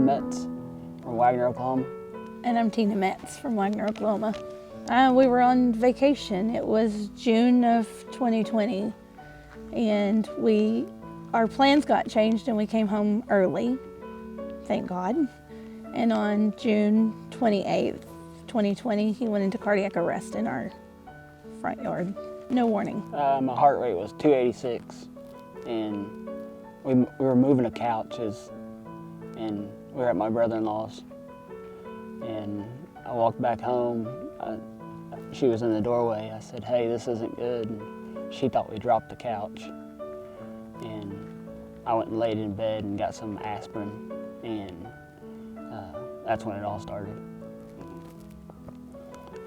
Metz from Wagner, Oklahoma. And I'm Tina Metz from Wagner, Oklahoma. We were on vacation. It was June of 2020, and our plans got changed and we came home early, thank God. And on June 28th, 2020, he went into cardiac arrest in our front yard. No warning. My heart rate was 286, and we were moving couches, and we were at my brother-in-law's. And I walked back home. She was in the doorway. I said, "Hey, this isn't good." And she thought we dropped the couch. And I went and laid in bed and got some aspirin, and that's when it all started.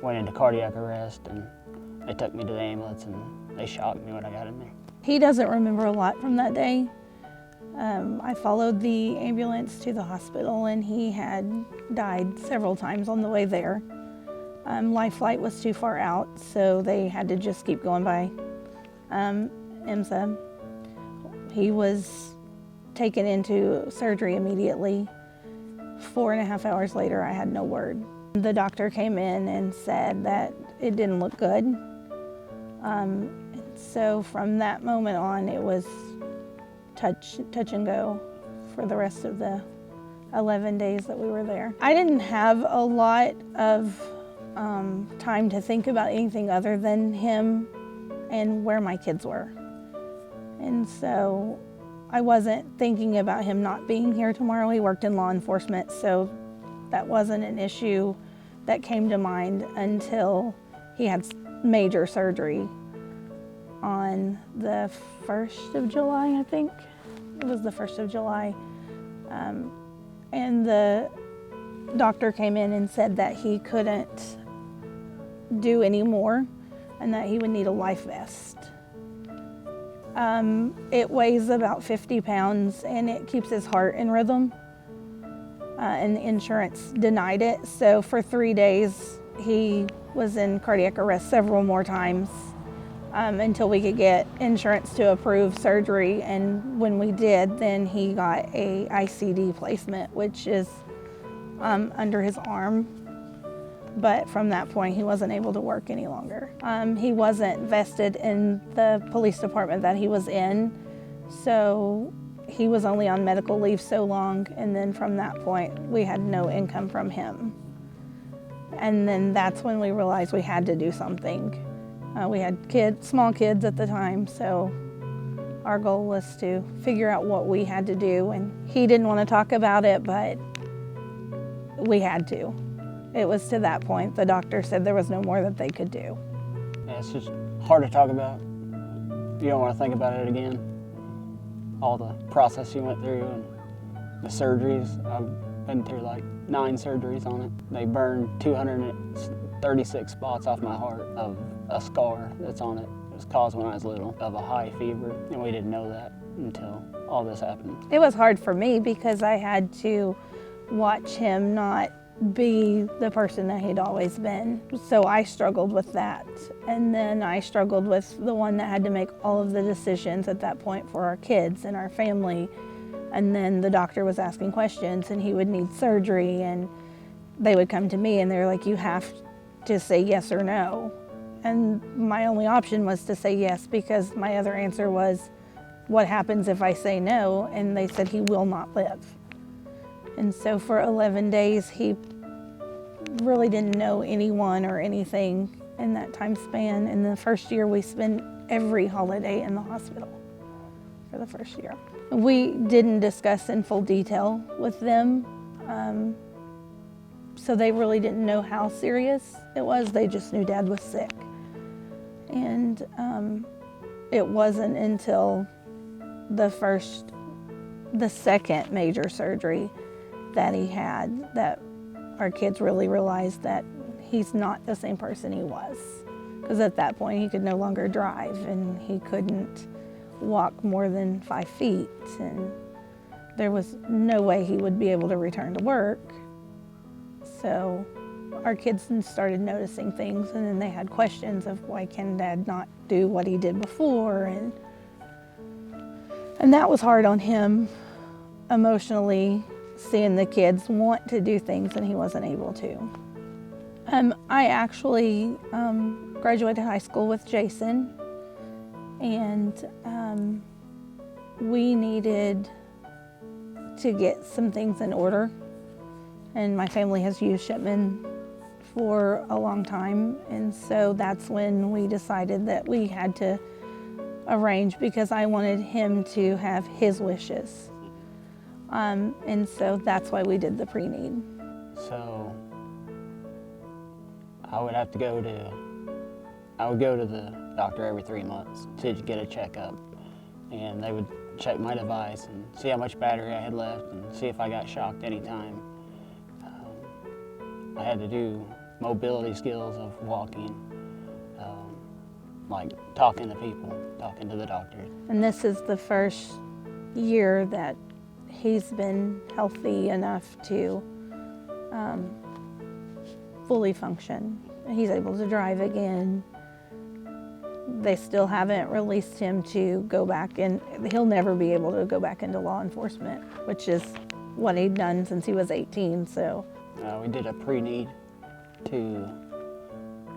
Went into cardiac arrest, and they took me to the ambulance, and they shocked me when I got in there. He doesn't remember a lot from that day. I followed the ambulance to the hospital, and he had died several times on the way there. Life flight was too far out, so they had to just keep going by IMSA. He was taken into surgery immediately. 4.5 hours later, I had no word. The doctor came in and said that it didn't look good. So from that moment on, it was touch and go for the rest of the 11 days that we were there. I didn't have a lot of time to think about anything other than him and where my kids were. And so I wasn't thinking about him not being here tomorrow. He worked in law enforcement, so that wasn't an issue that came to mind until he had major surgery on the 1st of July, I think. It was the 1st of July. And the doctor came in and said that he couldn't do any more and that he would need a life vest. It weighs about 50 pounds and it keeps his heart in rhythm. And the insurance denied it. So for 3 days, he was in cardiac arrest several more times until we could get insurance to approve surgery. And when we did, then he got a ICD placement, which is under his arm. But from that point, he wasn't able to work any longer. He wasn't vested in the police department that he was in, so he was only on medical leave so long, and then from that point, we had no income from him. And then that's when we realized we had to do something. We had small kids at the time, so our goal was to figure out what we had to do, and he didn't want to talk about it, but we had to. It was to that point. The doctor said there was no more that they could do. Yeah, it's just hard to talk about. You don't want to think about it again. All the process you went through and the surgeries. I've been through like 9 surgeries on it. They burned 236 spots off my heart of a scar that's on it. It was caused when I was little of a high fever, and we didn't know that until all this happened. It was hard for me because I had to watch him not be the person that he'd always been. So I struggled with that. And then I struggled with the one that had to make all of the decisions at that point for our kids and our family. And then the doctor was asking questions and he would need surgery, and they would come to me and they're like, "You have to say yes or no." And my only option was to say yes, because my other answer was, what happens if I say no? And they said he will not live. And so for 11 days, he really didn't know anyone or anything in that time span. In the first year, we spent every holiday in the hospital for the first year. We didn't discuss in full detail with them, so they really didn't know how serious it was. They just knew Dad was sick. And it wasn't until the second major surgery that he had that our kids really realized that he's not the same person he was. Because at that point he could no longer drive and he couldn't walk more than 5 feet, and there was no way he would be able to return to work. So our kids started noticing things, and then they had questions of why can Dad not do what he did before, and that was hard on him emotionally. seeing the kids want to do things and he wasn't able to. I actually graduated high school with Jason, and we needed to get some things in order. And my family has used Shipman for a long time, and so that's when we decided that we had to arrange, because I wanted him to have his wishes. And so that's why we did the pre-need. So I would go to the doctor every 3 months to get a checkup, and they would check my device and see how much battery I had left and see if I got shocked anytime. I had to do mobility skills of walking, like talking to people, talking to the doctors. And this is the first year that he's been healthy enough to fully function. He's able to drive again. They still haven't released him to go back, and he'll never be able to go back into law enforcement, which is what he'd done since he was 18. So we did a pre-need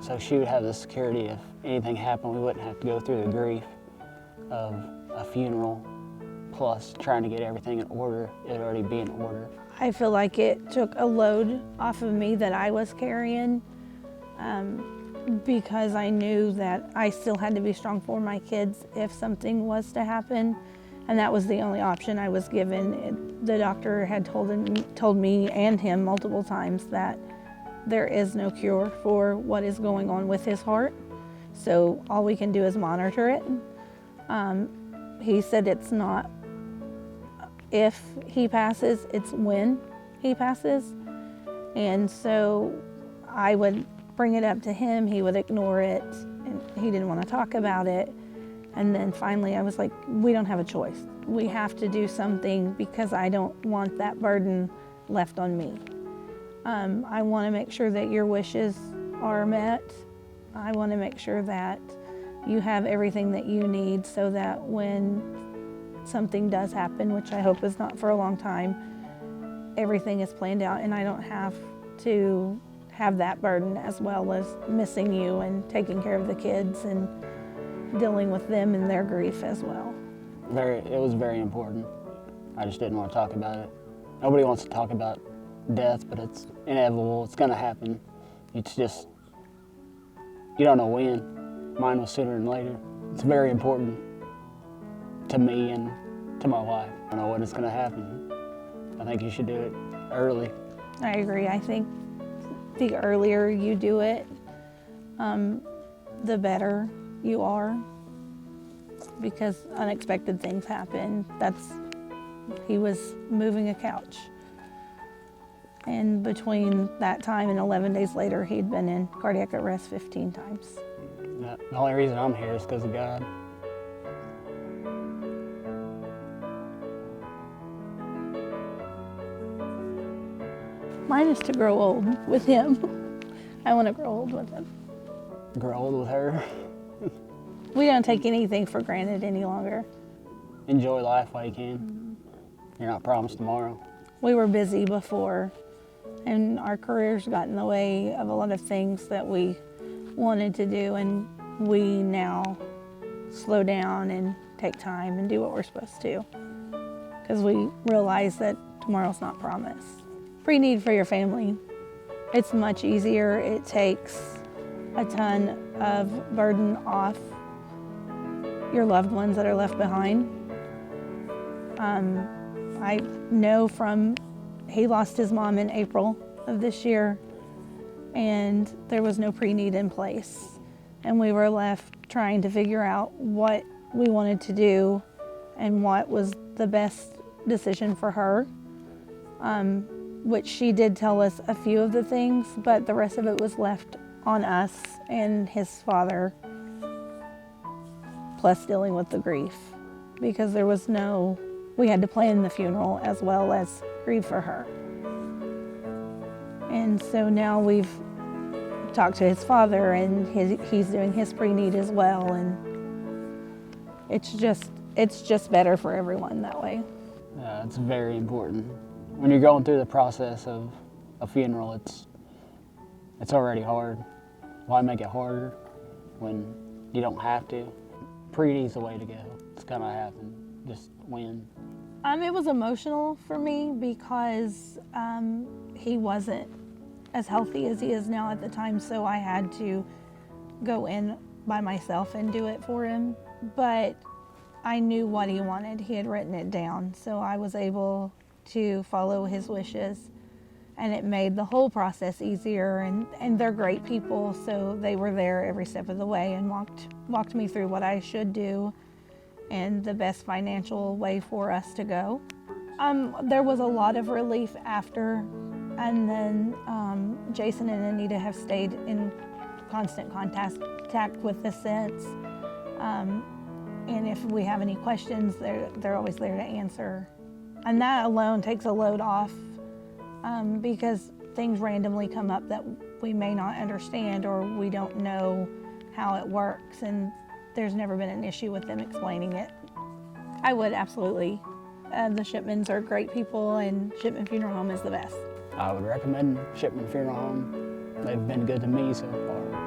so she would have the security if anything happened. We wouldn't have to go through the grief of a funeral, plus trying to get everything in order. It'd already be in order. I feel like it took a load off of me that I was carrying, because I knew that I still had to be strong for my kids if something was to happen, and that was the only option I was given. The doctor had told me and him multiple times that there is no cure for what is going on with his heart, so all we can do is monitor it. He said it's not if he passes, it's when he passes. And so I would bring it up to him, he would ignore it, and he didn't want to talk about it. And then finally I was like, we don't have a choice. We have to do something, because I don't want that burden left on me. I want to make sure that your wishes are met. I want to make sure that you have everything that you need, so that when something does happen, which I hope is not for a long time, everything is planned out and I don't have to have that burden, as well as missing you and taking care of the kids and dealing with them and their grief as well. It was very important. I just didn't want to talk about it. Nobody wants to talk about death, but it's inevitable. It's going to happen. It's just, you don't know when. Mine was sooner than later. It's very important to me and to my wife. I don't know when it's going to happen. I think you should do it early. I agree. I think the earlier you do it, the better you are, because unexpected things happen. He was moving a couch, and between that time and 11 days later, he'd been in cardiac arrest 15 times. The only reason I'm here is because of God. Mine is to grow old with him. I want to grow old with him. Grow old with her. We don't take anything for granted any longer. Enjoy life while you can. You're not promised tomorrow. We were busy before, and our careers got in the way of a lot of things that we wanted to do, and we now slow down and take time and do what we're supposed to, because we realize that tomorrow's not promised. Pre-need for your family. It's much easier. It takes a ton of burden off your loved ones that are left behind. I know he lost his mom in April of this year, and there was no pre-need in place. And we were left trying to figure out what we wanted to do and what was the best decision for her, which she did tell us a few of the things, but the rest of it was left on us and his father, plus dealing with the grief, because we had to plan the funeral as well as grieve for her. And so now we've talked to his father, and he's doing his pre-need as well, and it's just better for everyone that way. It's very important. when you're going through the process of a funeral, it's already hard. Why make it harder when you don't have to? Prety's the way to go. It's gonna happen. Just win. It was emotional for me because he wasn't as healthy as he is now at the time, so I had to go in by myself and do it for him. But I knew what he wanted. He had written it down, so I was able to follow his wishes, and it made the whole process easier. And they're great people, so they were there every step of the way and walked me through what I should do and the best financial way for us to go. There was a lot of relief after, and then Jason and Anita have stayed in constant contact with us since. And if we have any questions, they're always there to answer. And that alone takes a load off because things randomly come up that we may not understand or we don't know how it works, and there's never been an issue with them explaining it. I would, absolutely. The Shipmans are great people, and Shipman Funeral Home is the best. I would recommend Shipman Funeral Home. They've been good to me so far.